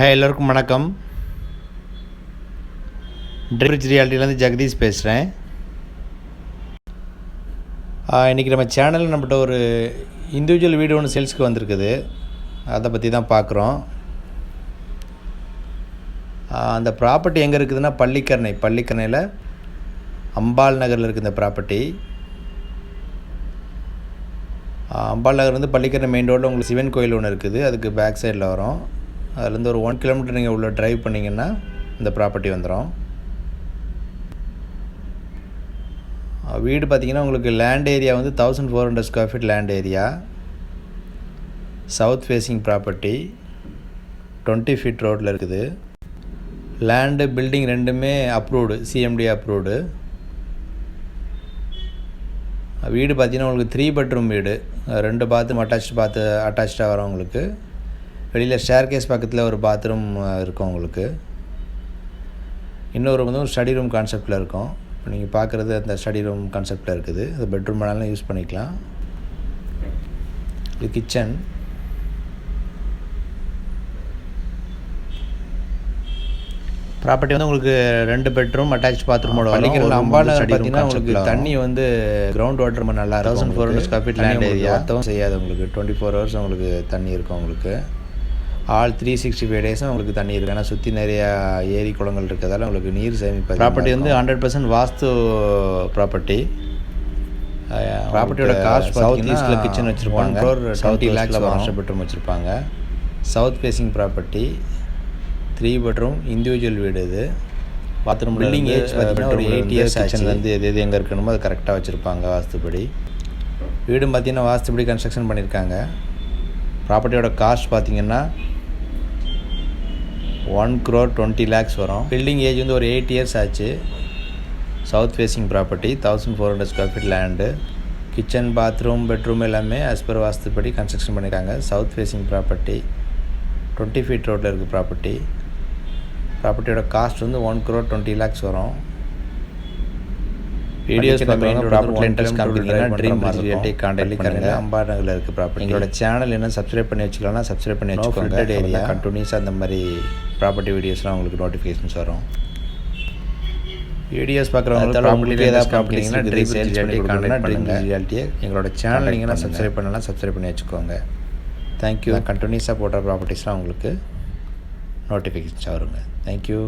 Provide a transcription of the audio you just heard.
எல்லோருக்கும் வணக்கம். ட்ரிப்ரிட்ஜ் ரியாலிட்டிலேருந்து ஜெகதீஷ் பேசுகிறேன். இன்றைக்கி நம்ம சேனலில் நம்மகிட்ட ஒரு இண்டிவிஜுவல் வீடு ஒன்று சேல்ஸுக்கு வந்திருக்குது. அதை பற்றி தான் பார்க்குறோம். அந்த ப்ராப்பர்ட்டி எங்கே இருக்குதுன்னா பள்ளிக்கரணையில் அம்பாள் நகரில் இருக்குது இந்த ப்ராப்பர்ட்டி. அம்பாள் நகர் வந்து பள்ளிக்கரணை மெயின் ரோடில் உங்களுக்கு சிவன் கோயில் ஒன்று இருக்குது. அதுக்கு பேக் சைடில் வரும். அதுலேருந்து ஒரு 1 கிலோமீட்டர் நீங்கள் உள்ள ட்ரைவ் பண்ணிங்கன்னா இந்த ப்ராப்பர்ட்டி வந்துடும். வீடு பார்த்திங்கன்னா உங்களுக்கு லேண்ட் ஏரியா வந்து 1400 square feet land area. South facing property, 20 feet ரோட்டில் இருக்குது. லேண்டு பில்டிங் ரெண்டுமே அப்ரூவ்டு, சிஎம்டி அப்ரூவ்டு. வீடு பார்த்திங்கன்னா உங்களுக்கு 3 பெட்ரூம் வீடு, 2 பாத்ரூம் அட்டாச்சாக வரும். உங்களுக்கு வெளியில் ஷேர் கேஸ் பக்கத்தில் ஒரு பாத்ரூம் இருக்கும். உங்களுக்கு இன்னொரு வந்து ஒரு ஸ்டடி ரூம் கான்செப்டில் இருக்கும். இப்போ நீங்கள் பார்க்குறது அந்த ஸ்டடி ரூம் கான்செப்டில் இருக்குது. அது பெட்ரூம் வேணாலும் யூஸ் பண்ணிக்கலாம். இது கிச்சன். ப்ராப்பர்ட்டி வந்து உங்களுக்கு 2 பெட்ரூம் அட்டாச் பாத்ரூமோட வரும். அம்பாள் பார்த்தீங்கன்னா உங்களுக்கு தண்ணி வந்து கிரவுண்ட் வாட்டர் ரொம்ப நல்லா 1400 ஸ்கொயர் ஃபீட் லேண்ட் ஏரியா. அர்த்தம் செய்யாது. உங்களுக்கு 24 ஹவர்ஸ் உங்களுக்கு தண்ணி இருக்கும். உங்களுக்கு ஆல் 365 டேஸும் உங்களுக்கு தண்ணி இருக்குது. ஏன்னா சுற்றி நிறையா ஏரி குளங்கள் இருக்கிறதால உங்களுக்கு நீர் சேமிப்பு. ப்ராப்பர்ட்டி வந்து 100% வாஸ்து ப்ராப்பர்ட்டி. ப்ராப்பர்ட்டியோட காஸ்ட் சவுத் ஈஸ்ட்டில் கிச்சன் வச்சுருப்பாங்க. 70 lakhs மாஸ்டர் பெட்ரூம் வச்சுருப்பாங்க. South facing property, 3 bedroom individual வீடு. இது பாத்ரூம் பில்டிங் ஏஜ் பார்த்தீங்கன்னா ஒரு 8 years. கிச்சன்லேருந்து எது எங்கே இருக்கணுமோ அது கரெக்டாக வச்சுருப்பாங்க வாஸ்துப்படி. வீடும் பார்த்திங்கன்னா வாஸ்துப்படி கன்ஸ்ட்ரக்ஷன் பண்ணியிருக்காங்க. ப்ராப்பர்ட்டியோட காஸ்ட் பார்த்திங்கன்னா 1,20 lakhs வரும். பில்டிங் ஏஜ் வந்து ஒரு 8 years ஆச்சு. South facing property, 1400 square feet land. Kitchen, bathroom, bedroom எல்லாமே ஆஸ் பர் வாஸ்துப்படி கன்ஸ்ட்ரக்ஷன் பண்ணியிருக்காங்க. சவுத் ஃபேஸிங் ப்ராப்பர்ட்டி, 20 ஃபீட் ரோட்டில் இருக்குது ப்ராப்பர்ட்டி. ப்ராப்பர்ட்டியோட காஸ்ட் வந்து 1,20 lakhs வரும். வீடியோஸ் ப்ராப்பர்ட்டி இன்ட்ரெஸ்ட் காமிக்கிறீங்கன்னா ட்ரீம் ரியாலிட்டி கான்டாக்ட் பண்ணுங்கள். அம்பாள் நகரில் இருக்குது ப்ராப்பர்ட்டி. எங்களோட சேனல் என்ன சப்ஸ்கிரைப் பண்ணி வச்சுக்கலாம்னா சப்ஸ்கிரைப் பண்ணி வச்சுக்கோங்க. ஏரியா கண்டினியூஸாக அந்த மாதிரி ப்ராப்பர்ட்டி வீடியோஸ்லாம் உங்களுக்கு நோட்டிஃபிகேஷன்ஸ் வரும். வீடியோஸ் பார்க்குறவங்க ப்ராப்பர்ட்டி ஏதாவது ப்ராப்பர்ட்டிங்கன்னா ட்ரீம் ரியாலிட்டி கான்டாக்ட் பண்ணுங்கள். ரியாலிட்டியை எங்களோட சேனல் நீங்கள் சப்ஸ்கிரைப் பண்ணலாம், சப்ஸ்கிரைப் பண்ணி வச்சுக்கோங்க. தேங்க்யூ. கண்டினியூஸாக போட்ட ப்ராப்பர்ட்டிஸ்லாம் உங்களுக்கு நோட்டிஃபிகேஷன்ஸ் வருங்க. தேங்க்யூ.